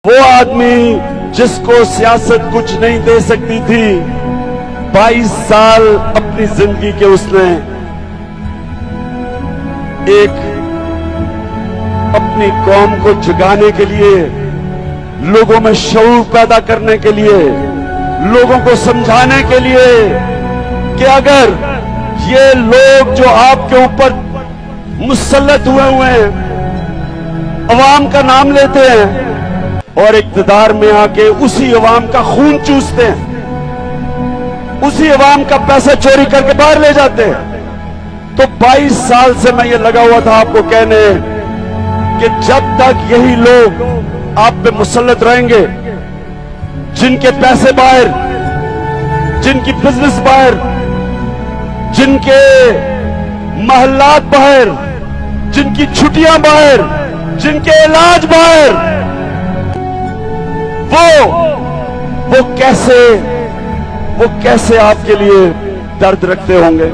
وہ آدمی جس کو سیاست کچھ نہیں دے سکتی تھی، 22 سال اپنی زندگی کے اس نے ایک اپنی قوم کو جگانے کے لیے، لوگوں میں شعور پیدا کرنے کے لیے، لوگوں کو سمجھانے کے لیے کہ اگر یہ لوگ جو آپ کے اوپر مسلط ہوئے ہیں عوام کا نام لیتے ہیں اور اقتدار میں آ کے اسی عوام کا خون چوستے ہیں، اسی عوام کا پیسہ چوری کر کے باہر لے جاتے ہیں، تو 22 سال سے میں یہ لگا ہوا تھا آپ کو کہنے کہ جب تک یہی لوگ آپ پہ مسلط رہیں گے، جن کے پیسے باہر، جن کی بزنس باہر، جن کے محلات باہر، جن کی چھٹیاں باہر، جن کے علاج باہر، وہ کیسے آپ کے لیے درد رکھتے ہوں گے۔